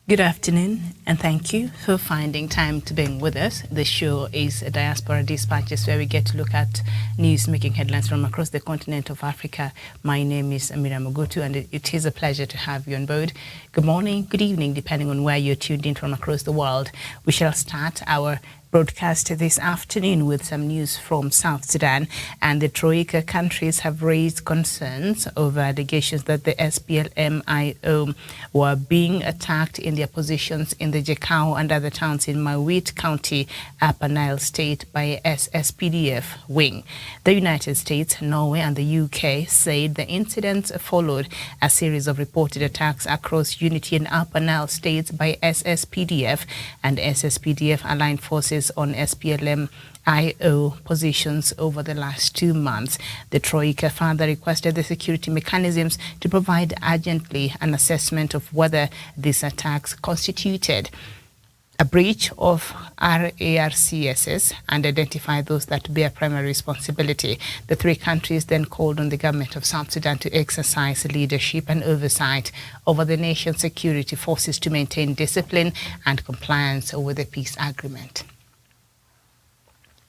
Good afternoon, and thank you for finding time to be with us. The show is Diaspora Dispatches, where we get to look at news making headlines from across the continent of Africa. My name is Amira Mogutu, and it is a pleasure to have you on board. Good morning, good evening, depending on where you're tuned in from across the world. We shall start our broadcast this afternoon with some news from South Sudan, and the Troika countries have raised concerns over allegations that the SPLM-IO were being attacked in their positions in the Jekau and other towns in Mawit County, Upper Nile State by SSPDF wing. The United States, Norway and the UK said the incidents followed a series of reported attacks across Unity and Upper Nile states by SSPDF and SSPDF-aligned forces on SPLM-IO positions over the last 2 months. The Troika further requested the security mechanisms to provide urgently an assessment of whether these attacks constituted a breach of RARCSS and identify those that bear primary responsibility. The three countries then called on the government of South Sudan to exercise leadership and oversight over the nation's security forces to maintain discipline and compliance with the peace agreement.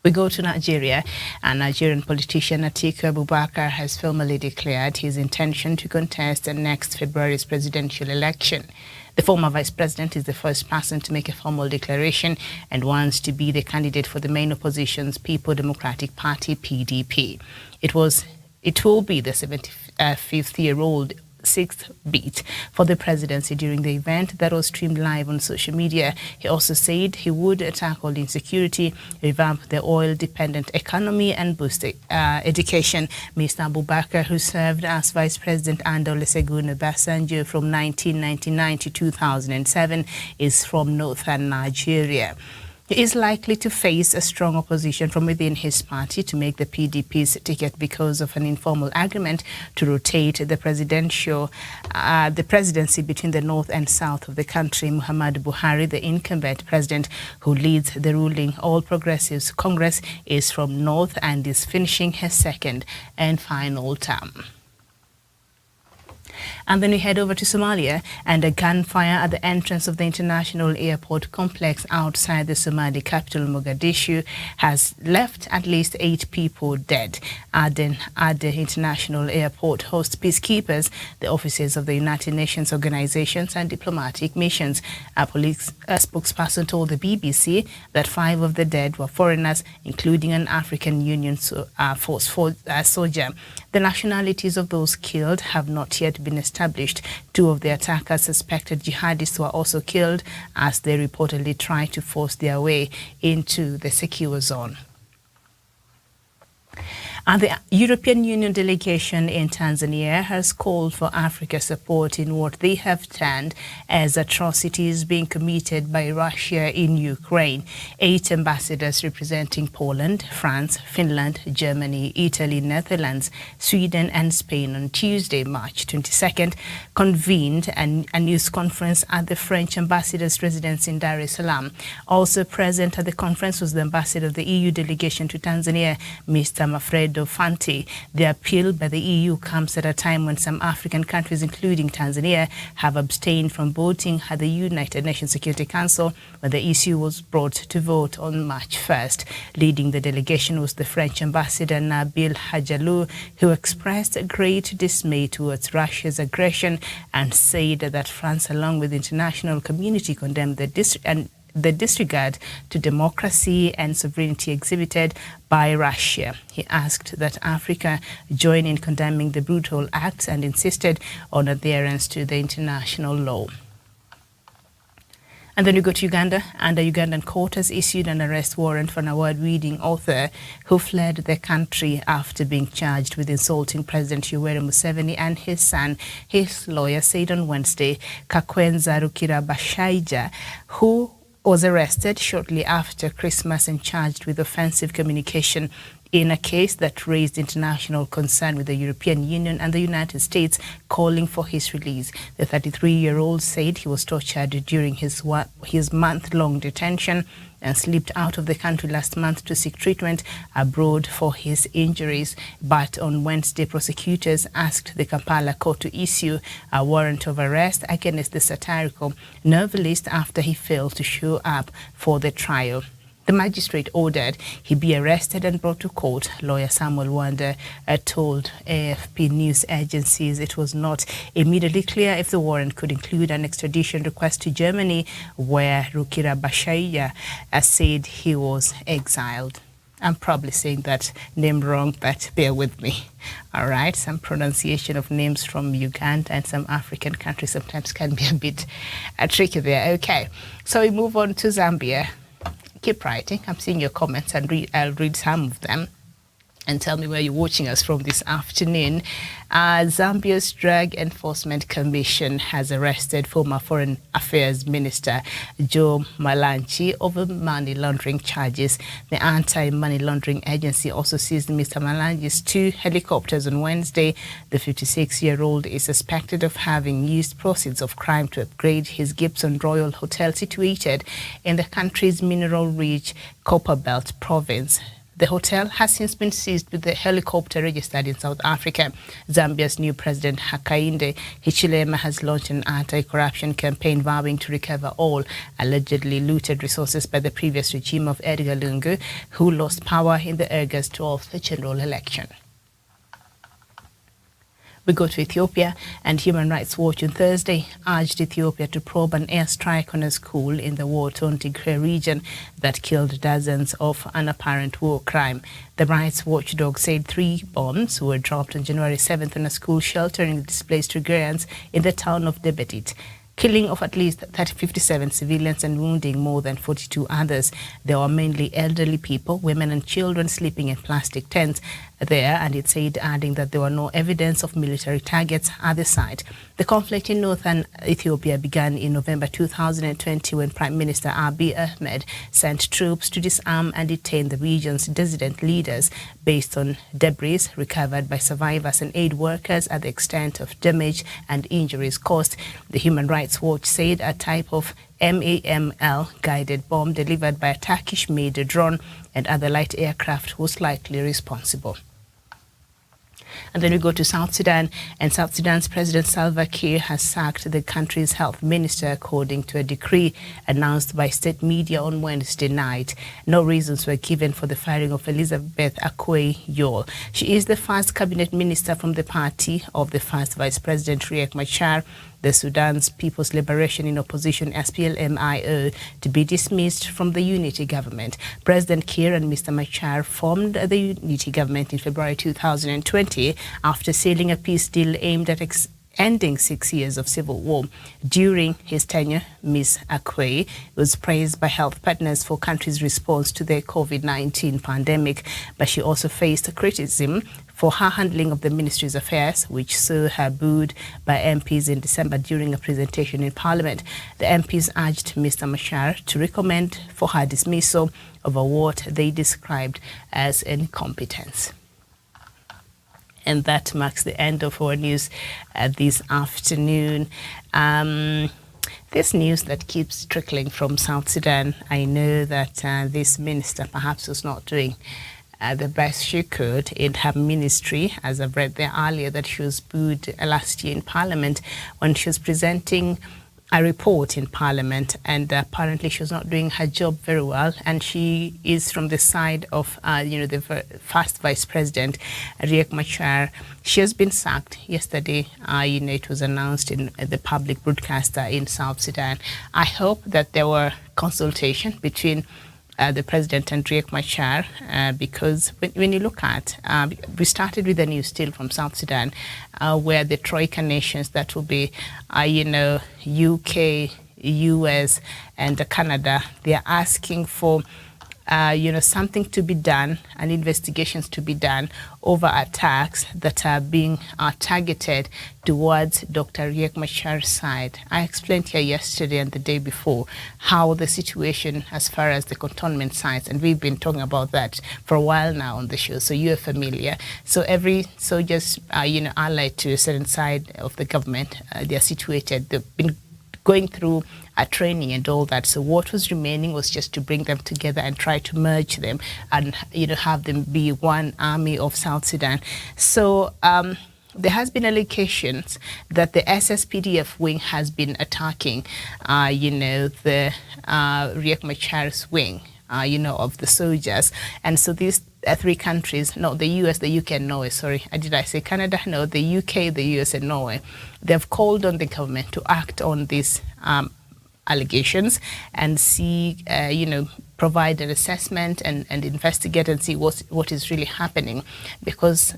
We go to Nigeria, and Nigerian politician Atiku Abubakar has formally declared his intention to contest the next February's presidential election. The former vice president is the first person to make a formal declaration and wants to be the candidate for the main opposition's People Democratic Party, PDP. It will be the 75-year-old sixth beat for the presidency during the event that was streamed live on social media. He also said he would tackle insecurity, revamp the oil-dependent economy, and boost education. Mr. Abubakar, who served as Vice President under Olusegun Obasanjo from 1999 to 2007, is from northern Nigeria. He is likely to face a strong opposition from within his party to make the PDP's ticket because of an informal agreement to rotate the presidency between the north and south of the country. Muhammadu Buhari, the incumbent president who leads the ruling All Progressives Congress, is from north and is finishing his second and final term. And then we head over to Somalia, and a gunfire at the entrance of the international airport complex outside the Somali capital, Mogadishu, has left at least 8 people dead. Aden International Airport hosts peacekeepers, the offices of the United Nations organizations, and diplomatic missions. A police spokesperson told the BBC that 5 of the dead were foreigners, including an African Union soldier. The nationalities of those killed have not yet been established. 2 of the attackers, suspected jihadists, were also killed as they reportedly tried to force their way into the secure zone. And the European Union delegation in Tanzania has called for Africa's support in what they have termed as atrocities being committed by Russia in Ukraine. 8 ambassadors representing Poland, France, Finland, Germany, Italy, Netherlands, Sweden and Spain on Tuesday, March 22nd, convened a news conference at the French ambassador's residence in Dar es Salaam. Also present at the conference was the ambassador of the EU delegation to Tanzania, Mr. Manfredo Fanti. The appeal by the EU comes at a time when some African countries, including Tanzania, have abstained from voting at the United Nations Security Council when the issue was brought to vote on March 1st. Leading the delegation was the French ambassador Nabil Hajalou, who expressed great dismay towards Russia's aggression and said that France, along with the international community, condemned the disregard to democracy and sovereignty exhibited by Russia. He asked that Africa join in condemning the brutal acts and insisted on adherence to the international law. And then we go to Uganda, and a Ugandan court has issued an arrest warrant for an award-winning author who fled the country after being charged with insulting President Yoweri Museveni and his son. His lawyer said on Wednesday, Kakwenza Rukirabashaija, who was arrested shortly after Christmas and charged with offensive communication in a case that raised international concern with the European Union and the United States calling for his release. The 33-year-old said he was tortured during his month-long detention and slipped out of the country last month to seek treatment abroad for his injuries. But on Wednesday, prosecutors asked the Kampala court to issue a warrant of arrest against the satirical novelist after he failed to show up for the trial. The magistrate ordered he be arrested and brought to court. Lawyer Samuel Wanda told AFP news agencies it was not immediately clear if the warrant could include an extradition request to Germany, where Rukira Bashaya said he was exiled. I'm probably saying that name wrong, but bear with me. All right, some pronunciation of names from Uganda and some African countries sometimes can be a bit tricky there. Okay, so we move on to Zambia. Keep writing. I'm seeing your comments and I'll read some of them. And tell me where you're watching us from this afternoon. Zambia's Drug Enforcement Commission has arrested former Foreign Affairs Minister Joe Malanchi over money laundering charges. The anti-money laundering agency also seized Mr. Malanchi's 2 helicopters on Wednesday. The 56-year-old is suspected of having used proceeds of crime to upgrade his Gibson Royal Hotel situated in the country's mineral-rich Copperbelt province. The hotel has since been seized with the helicopter registered in South Africa. Zambia's new president, Hakainde Hichilema, has launched an anti-corruption campaign vowing to recover all allegedly looted resources by the previous regime of Edgar Lungu, who lost power in the August 12th general election. We go to Ethiopia, and Human Rights Watch on Thursday urged Ethiopia to probe an airstrike on a school in the war-torn Tigray region that killed dozens of an apparent war crime. The rights watchdog said 3 bombs were dropped on January 7th on a school sheltering displaced Tigrayans in the town of Debetit, killing of at least 57 civilians and wounding more than 42 others. There were mainly elderly people, women and children sleeping in plastic tents there, and it said, adding that there were no evidence of military targets at the site. The conflict in northern Ethiopia began in November 2020 when Prime Minister Abiy Ahmed sent troops to disarm and detain the region's dissident leaders based on debris recovered by survivors and aid workers at the extent of damage and injuries caused. The Human Rights Watch said a type of MAML guided bomb delivered by a Turkish-made drone and other light aircraft was likely responsible. And then we go to South Sudan, and South Sudan's President Salva Kiir has sacked the country's health minister according to a decree announced by state media on Wednesday night. No reasons were given for the firing of Elizabeth Akwe-Yol. She is the first cabinet minister from the party of the first Vice President Riek Machar, the Sudan's People's Liberation in Opposition SPLM-IO, to be dismissed from the unity government. President Kiir and Mr. Machar formed the unity government in February 2020 after sealing a peace deal aimed at ending 6 years of civil war. During his tenure, Ms. Akwe was praised by health partners for country's response to the COVID-19 pandemic, but she also faced criticism for her handling of the ministry's affairs, which saw her booed by MPs in December during a presentation in Parliament. The MPs urged Mr. Machar to recommend for her dismissal over what they described as incompetence. And that marks the end of our news this afternoon. This news that keeps trickling from South Sudan, I know that this minister perhaps was not doing the best she could in her ministry, as I've read there earlier that she was booed last year in Parliament when she was presenting a report in Parliament, and apparently she was not doing her job very well, and she is from the side of the first Vice President Riek Machar. She has been sacked yesterday. It was announced in the public broadcaster in South Sudan. I hope that there were consultation between the president and Riek Machar, because when you look at, we started with the news still from South Sudan, where the Troika nations, that will be, UK, US, and Canada, they are asking for something to be done and investigations to be done over attacks that are being targeted towards Dr. Riek Machar's side. I explained here yesterday and the day before how the situation as far as the cantonment sites, and we've been talking about that for a while now on the show, so you're familiar. So every soldiers, allied to a certain side of the government, they're situated, they've been going through training and all that. So what was remaining was just to bring them together and try to merge them and, have them be one army of South Sudan. So there has been allegations that the SSPDF wing has been attacking, the Riek Machar's wing, of the soldiers. And so these three countries, no, the US, the UK and Norway, sorry, did I say Canada? No, the UK, the US and Norway, they've called on the government to act on these allegations and see, provide an assessment and investigate and see what is really happening. Because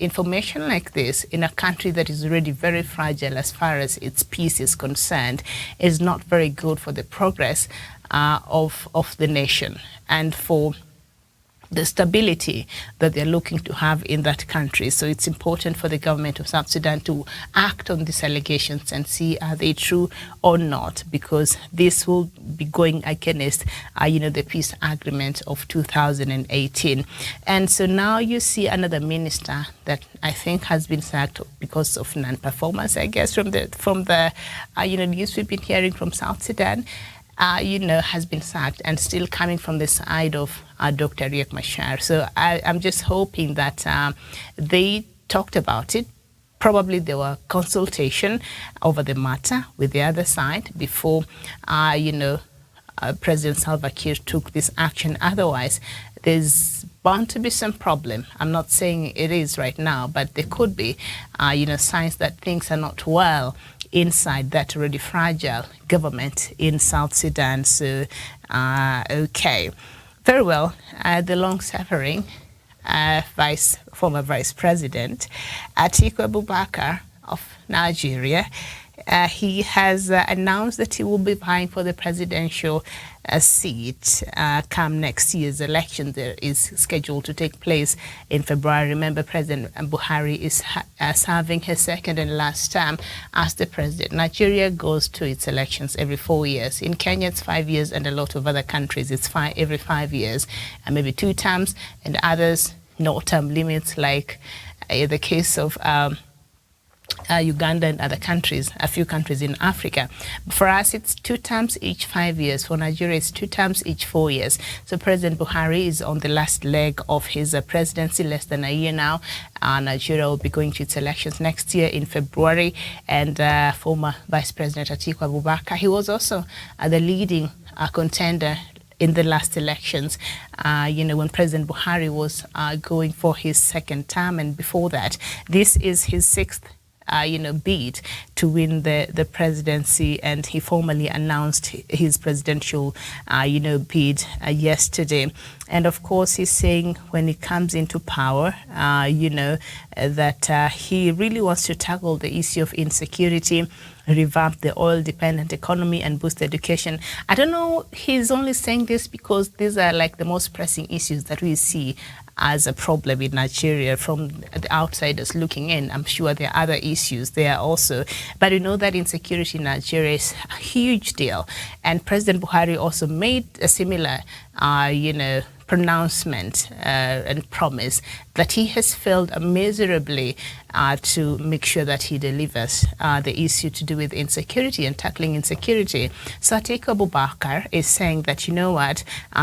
information like this in a country that is already very fragile as far as its peace is concerned is not very good for the progress of the nation and for the stability that they're looking to have in that country. So it's important for the government of South Sudan to act on these allegations and see are they true or not, because this will be going against, the peace agreement of 2018. And so now you see another minister that I think has been sacked because of non-performance, I guess, from the news we've been hearing from South Sudan. Has been sacked and still coming from the side of Dr. Riek Machar. So I'm just hoping that they talked about it. Probably there were consultation over the matter with the other side before, President Salva Kiir took this action. Otherwise, there's bound to be some problem. I'm not saying it is right now, but there could be, signs that things are not well inside that already fragile government in South Sudan. So, okay. Very well. The long-suffering former Vice President Atiku Abubakar of Nigeria, he has announced that he will be vying for the presidential seat come next year's election. There is scheduled to take place in February. Remember, President Buhari is serving his second and last term as the president. Nigeria goes to its elections every 4 years. In Kenya, it's 5 years, and a lot of other countries, it's every 5 years, and maybe 2 terms, and others, no term limits, like the case of Uganda and other countries, a few countries in Africa. For us, it's 2 terms each 5 years. For Nigeria, it's 2 terms each 4 years. So President Buhari is on the last leg of his presidency, less than a year now. Nigeria will be going to its elections next year in February. And former Vice President Atiku Abubakar, he was also the leading contender in the last elections, when President Buhari was going for his second term. And before that, this is his 6th bid to win the presidency, and he formally announced his presidential, bid yesterday. And of course, he's saying when he comes into power, that he really wants to tackle the issue of insecurity, revamp the oil-dependent economy, and boost education. I don't know, he's only saying this because these are like the most pressing issues that we see as a problem in Nigeria from the outsiders looking in. I'm sure there are other issues there also, but we know that insecurity in Nigeria is a huge deal. And President Buhari also made a similar, pronouncement and promise that he has failed miserably to make sure that he delivers the issue to do with insecurity and tackling insecurity. So Atiku Abubakar is saying that,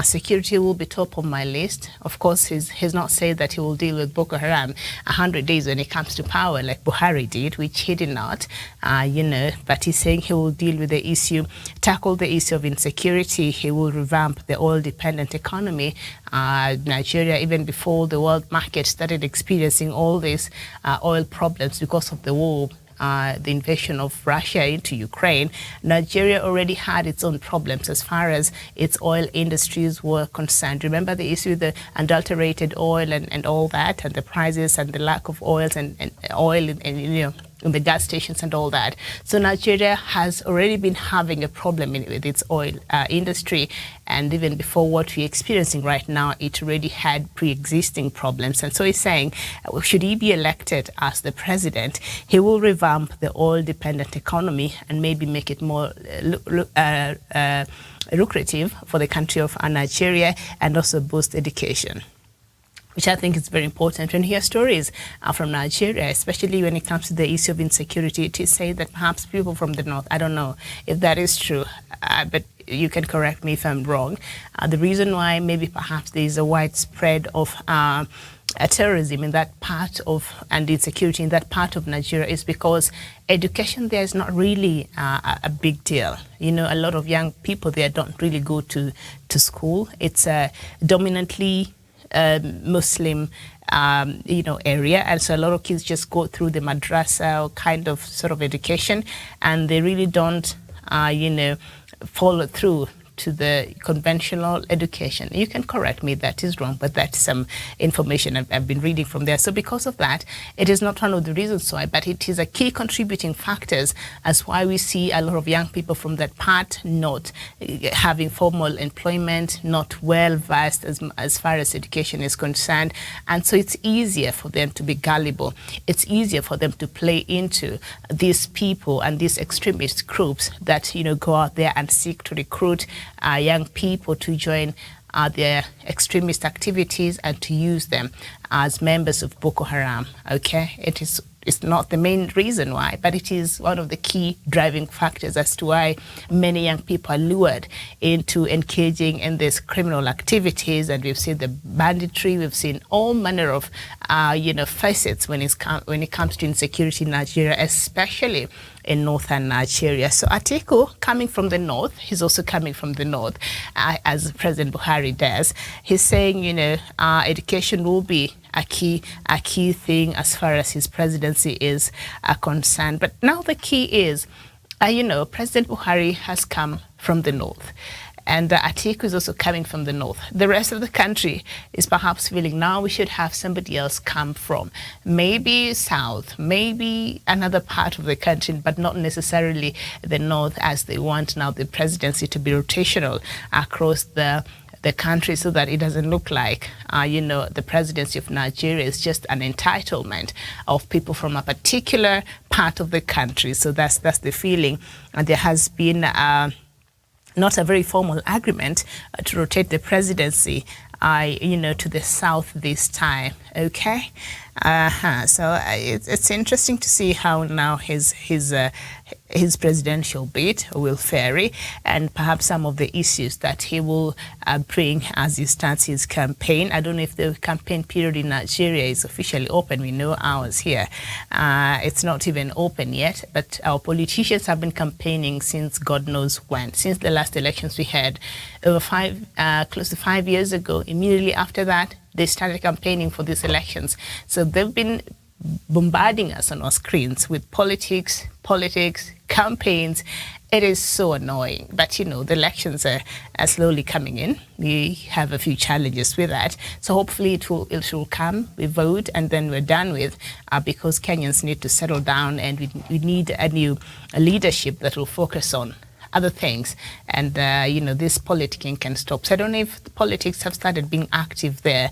security will be top of my list. Of course, he's not said that he will deal with Boko Haram 100 days when he comes to power like Buhari did, which he did not, but he's saying he will deal with the issue, tackle the issue of insecurity. He will revamp the oil-dependent economy. Nigeria, even before the world market started experiencing all these oil problems because of the war, the invasion of Russia into Ukraine, Nigeria already had its own problems as far as its oil industries were concerned. Remember the issue with the adulterated oil and all that, and the prices and the lack of oils and oil in the gas stations and all that. So Nigeria has already been having a problem with its oil industry, and even before what we're experiencing right now, it already had pre-existing problems. And so he's saying, should he be elected as the president, he will revamp the oil-dependent economy and maybe make it more lucrative for the country of Nigeria, and also boost education, which I think is very important. When you hear stories from Nigeria, especially when it comes to the issue of insecurity, it is said that perhaps people from the north, I don't know if that is true, but you can correct me if I'm wrong. The reason why maybe perhaps there is a widespread of terrorism in that part of, and insecurity in that part of Nigeria, is because education there is not really a big deal. You know, a lot of young people there don't really go to school. It's dominantly Muslim area, and so a lot of kids just go through the madrasa kind of sort of education, and they really don't follow through to the conventional education. You can correct me, that is wrong, but that's some information I've been reading from there. So because of that, it is not one of the reasons why, but it is a key contributing factors as why we see a lot of young people from that part not having formal employment, not well versed as far as education is concerned. And so it's easier for them to be gullible. It's easier for them to play into these people and these extremist groups that, go out there and seek to recruit young people to join their extremist activities and to use them as members of Boko Haram. Okay, it's not the main reason why, but it is one of the key driving factors as to why many young people are lured into engaging in these criminal activities. And we've seen the banditry, we've seen all manner of facets when it comes to insecurity in Nigeria, especially in northern Nigeria. So Atiku, coming from the north, he's also coming from the north, as President Buhari does. He's saying, education will be a key thing as far as his presidency is concerned. But now the key is, President Buhari has come from the north, and Atiku is also coming from the north. The rest of the country is perhaps feeling now we should have somebody else come from maybe south, maybe another part of the country, but not necessarily the north, as they want now the presidency to be rotational across the country, so that it doesn't look like, the presidency of Nigeria is just an entitlement of people from a particular part of the country. So that's the feeling. And there has been not a very formal agreement to rotate the presidency, to the south this time. Okay. So it's interesting to see how now his presidential bid will vary, and perhaps some of the issues that he will bring as he starts his campaign. I don't know if the campaign period in Nigeria is officially open. We know ours here. It's not even open yet, but our politicians have been campaigning since God knows when, since the last elections we had over close to 5 years ago. Immediately after that, they started campaigning for these elections. So they've been bombarding us on our screens with politics, campaigns. It is so annoying. But, the elections are slowly coming in. We have a few challenges with that. So hopefully it will come, we vote, and then we're done with, because Kenyans need to settle down, and we need a new leadership that will focus on other things, and this politicking can stop. So I don't know if the politics have started being active there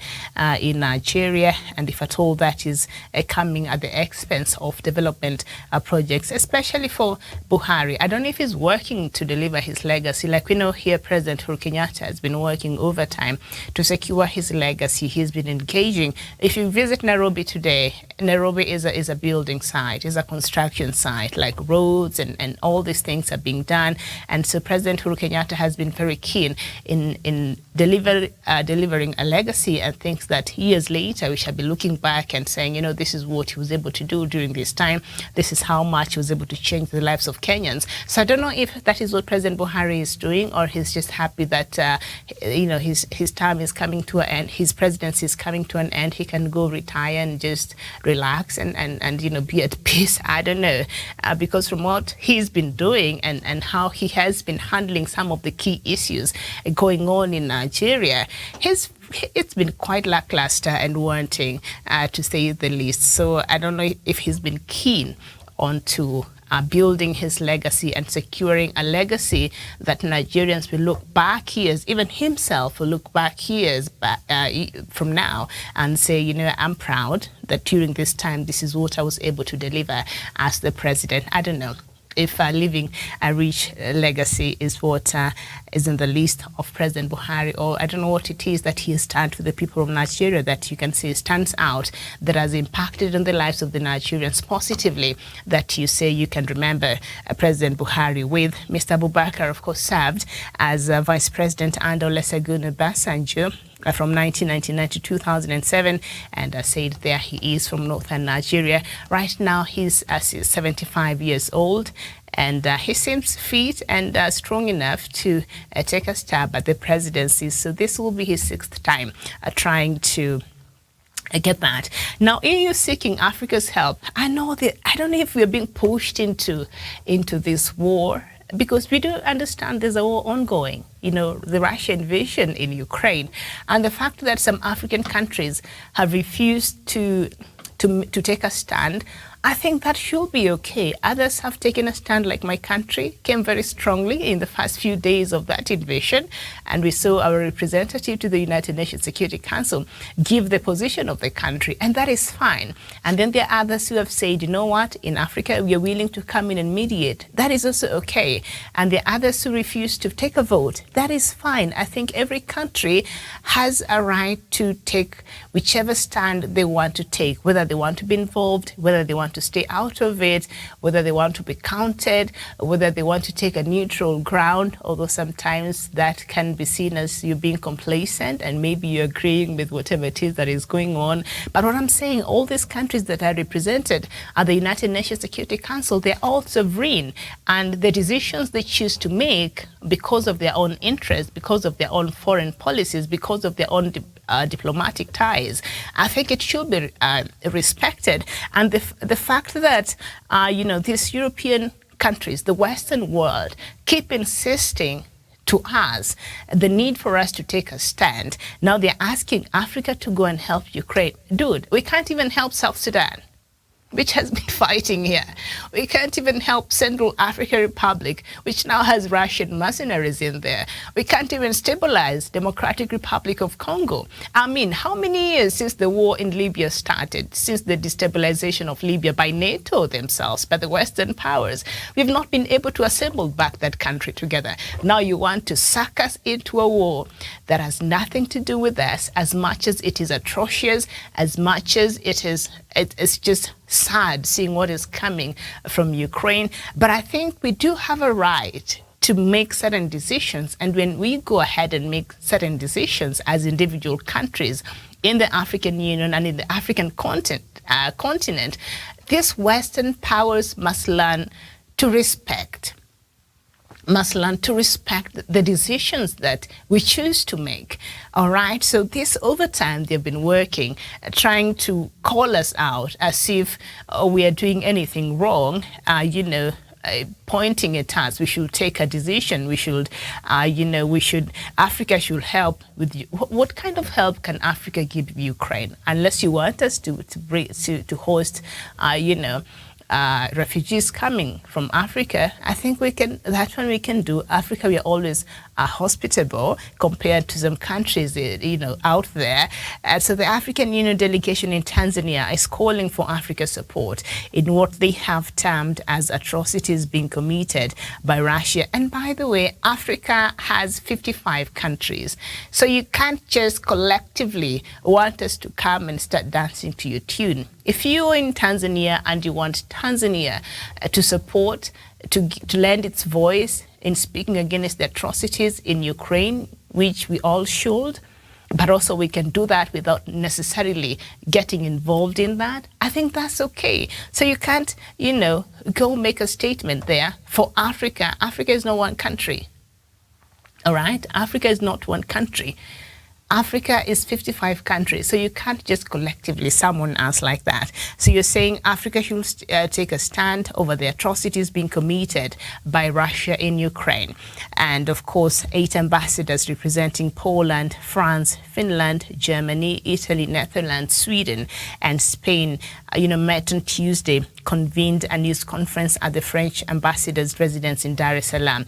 in Nigeria, and if at all that is coming at the expense of development projects, especially for Buhari. I don't know if he's working to deliver his legacy. Like we know here, President Uhuru Kenyatta has been working overtime to secure his legacy. He's been engaging. If you visit Nairobi today, Nairobi is a building site, is a construction site, like roads and all these things are being done. And so President Uhuru Kenyatta has been very keen in delivering a legacy, and thinks that years later we shall be looking back and saying, this is what he was able to do during this time. This is how much he was able to change the lives of Kenyans. So I don't know if that is what President Buhari is doing, or he's just happy that, his time is coming to an end, his presidency is coming to an end. He can go retire and just relax and be at peace. I don't know, because from what he's been doing and how he has been handling some of the key issues going on in Nigeria, it's been quite lackluster and wanting, to say the least. So I don't know if he's been keen onto building his legacy and securing a legacy that Nigerians will look back years, even himself will look back years from now and say, you know, I'm proud that during this time, this is what I was able to deliver as the president. I don't know if leaving a rich legacy is what is in the list of President Buhari, or I don't know what it is that he has done to the people of Nigeria that you can say stands out, that has impacted on the lives of the Nigerians positively, that you say you can remember President Buhari with. Mr. Abubakar, of course, served as Vice President under Olusegun Obasanjo from 1999 to 2007, and I said there he is from northern Nigeria. Right now he's 75 years old, and he seems fit and strong enough to take a stab at the presidency. So this will be his 6th time trying to get that. Now, EU seeking Africa's help. I don't know if we're being pushed into this war, because we do understand there's a war ongoing, you know, the Russian invasion in Ukraine, and the fact that some African countries have refused to take a stand. I think that should be okay. Others have taken a stand, like my country came very strongly in the first few days of that invasion, and we saw our representative to the United Nations Security Council give the position of the country, and that is fine. And then there are others who have said, you know what, in Africa we are willing to come in and mediate. That is also okay. And there are others who refuse to take a vote. That is fine. I think every country has a right to take whichever stand they want to take, whether they want to be involved, whether they want to stay out of it, whether they want to be counted, whether they want to take a neutral ground, although sometimes that can be seen as you being complacent and maybe you're agreeing with whatever it is that is going on. But what I'm saying, all these countries that are represented at the United Nations Security Council, they're all sovereign, and the decisions they choose to make because of their own interests, because of their own foreign policies, because of their own diplomatic ties, I think it should be respected. And the fact that, you know, these European countries, the Western world, keep insisting to us the need for us to take a stand. Now they're asking Africa to go and help Ukraine. Dude, we can't even help South Sudan, which has been fighting here. We can't even help Central African Republic, which now has Russian mercenaries in there. We can't even stabilize Democratic Republic of Congo. I mean, how many years since the war in Libya started, since the destabilization of Libya by NATO themselves, by the Western powers, we've not been able to assemble back that country together. Now you want to suck us into a war that has nothing to do with us, as much as it is atrocious, as much as it's just sad seeing what is coming from Ukraine. But I think we do have a right to make certain decisions. And when we go ahead and make certain decisions as individual countries in the African Union and in the African continent, these Western powers must learn to respect the decisions that we choose to make. All right. So this, over time, they've been working, trying to call us out as if we are doing anything wrong, pointing at us. We should take a decision. We should, Africa should help with you. What kind of help can Africa give Ukraine? Unless you want us to host, refugees coming from Africa, I think that's what we can do. Africa, we are always hospitable compared to some countries, out there. So the African Union delegation in Tanzania is calling for Africa's support in what they have termed as atrocities being committed by Russia. And by the way, Africa has 55 countries. So you can't just collectively want us to come and start dancing to your tune. If you're in Tanzania and you want Tanzania to support, to lend its voice in speaking against the atrocities in Ukraine, which we all should, but also we can do that without necessarily getting involved in that, I think that's okay. So you can't, go make a statement there for Africa. Africa is not one country. All right? Africa is not one country. Africa is 55 countries, so you can't just collectively summon us like that. So you're saying Africa should take a stand over the atrocities being committed by Russia in Ukraine. And of course, 8 ambassadors representing Poland, France, Finland, Germany, Italy, Netherlands, Sweden, and Spain, met on Tuesday, convened a news conference at the French ambassador's residence in Dar es Salaam.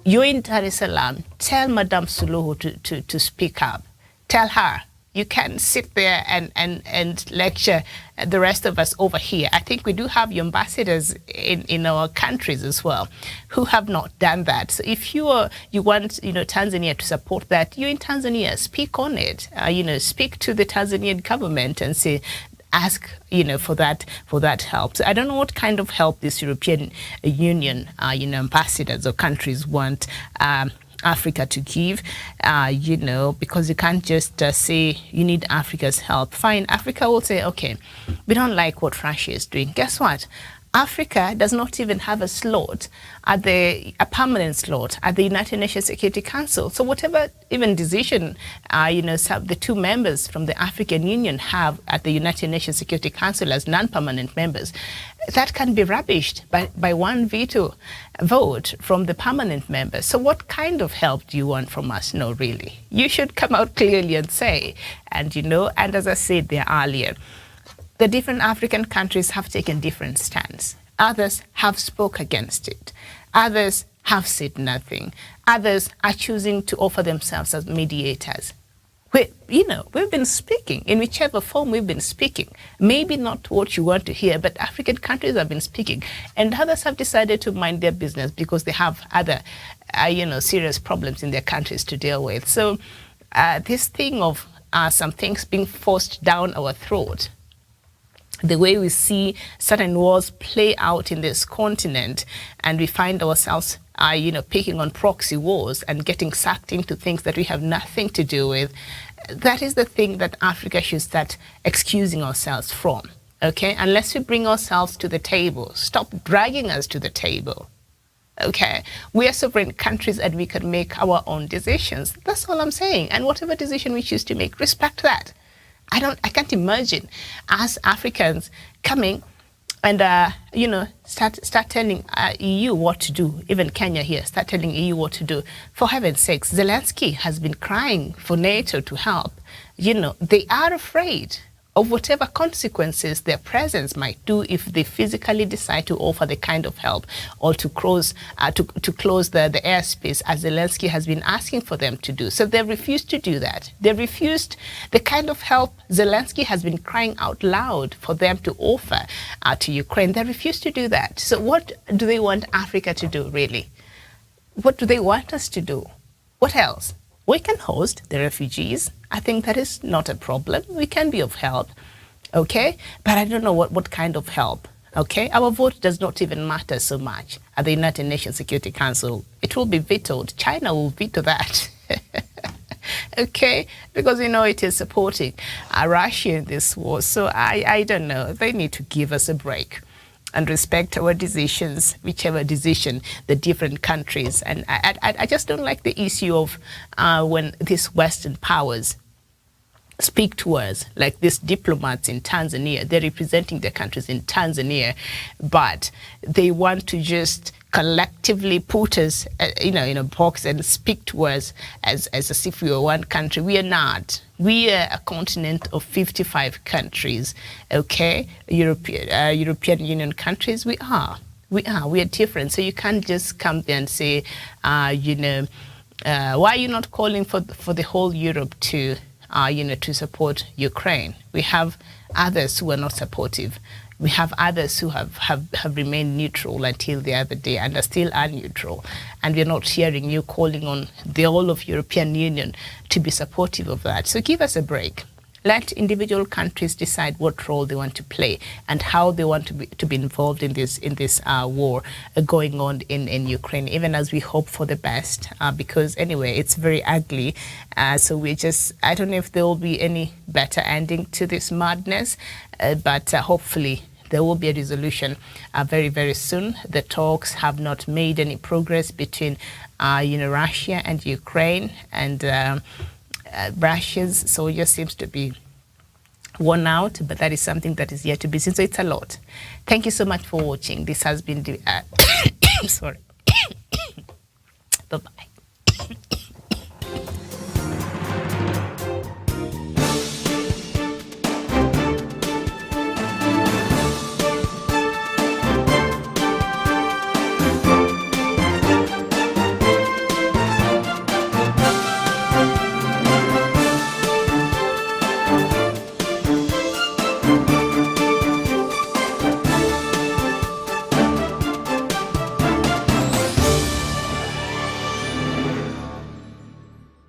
You're in Dar es Salaam. Tell Madame Suluhu to speak up. Tell her you can sit there and lecture the rest of us over here. I think we do have your ambassadors in our countries as well who have not done that. So if you want Tanzania to support that, you're in Tanzania, speak on it. Speak to the Tanzanian government and say, ask for that help. So I don't know what kind of help this European Union ambassadors or countries want Africa to give, because you can't just say you need Africa's help. Fine, Africa will say, okay, we don't like what Russia is doing. Guess what? Africa does not even have a slot a permanent slot at the United Nations Security Council. So whatever even decision, the 2 members from the African Union have at the United Nations Security Council as non-permanent members, that can be rubbished by one veto vote from the permanent members. So what kind of help do you want from us? No, really. You should come out clearly and say, and as I said there earlier, the different African countries have taken different stands. Others have spoke against it. Others have said nothing. Others are choosing to offer themselves as mediators. We've been speaking in whichever form we've been speaking. Maybe not what you want to hear, but African countries have been speaking. And others have decided to mind their business because they have other, serious problems in their countries to deal with. So this thing of some things being forced down our throat, the way we see certain wars play out in this continent, and we find ourselves, picking on proxy wars and getting sucked into things that we have nothing to do with, that is the thing that Africa should start excusing ourselves from, okay? Unless we bring ourselves to the table, stop dragging us to the table, okay? We are sovereign countries and we can make our own decisions. That's all I'm saying. And whatever decision we choose to make, respect that. I can't imagine us Africans coming and, start telling EU what to do. Even Kenya here, start telling EU what to do. For heaven's sakes, Zelensky has been crying for NATO to help. They are afraid of whatever consequences their presence might do if they physically decide to offer the kind of help or to close the airspace as Zelensky has been asking for them to do. So they refused to do that. They refused the kind of help Zelensky has been crying out loud for them to offer to Ukraine. They refused to do that. So what do they want Africa to do, really? What do they want us to do? What else? We can host the refugees. I think that is not a problem. We can be of help, okay? But I don't know what kind of help, okay? Our vote does not even matter so much at the United Nations Security Council. It will be vetoed. China will veto that, okay? Because it is supporting Russia in this war. So I don't know. They need to give us a break and respect our decisions, whichever decision the different countries. And I just don't like the issue of when these Western powers speak to us, like these diplomats in Tanzania. They're representing their countries in Tanzania, but they want to just collectively put us, in a box and speak to us as if we were one country. We are not. We are a continent of 55 countries, okay? European Union countries, we are different. So you can't just come there and say, why are you not calling for the whole Europe to support Ukraine? We have others who are not supportive. We have others who have remained neutral until the other day and are still neutral. And we're not hearing you calling on the whole of European Union to be supportive of that. So give us a break. Let individual countries decide what role they want to play and how they want to be involved in this war going on in Ukraine, even as we hope for the best, because anyway, it's very ugly. So I don't know if there will be any better ending to this madness, but hopefully there will be a resolution very, very soon. The talks have not made any progress between Russia and Ukraine, and Russia's soldier seems to be worn out, but that is something that is yet to be seen. So it's a lot. Thank you so much for watching. This has been the sorry.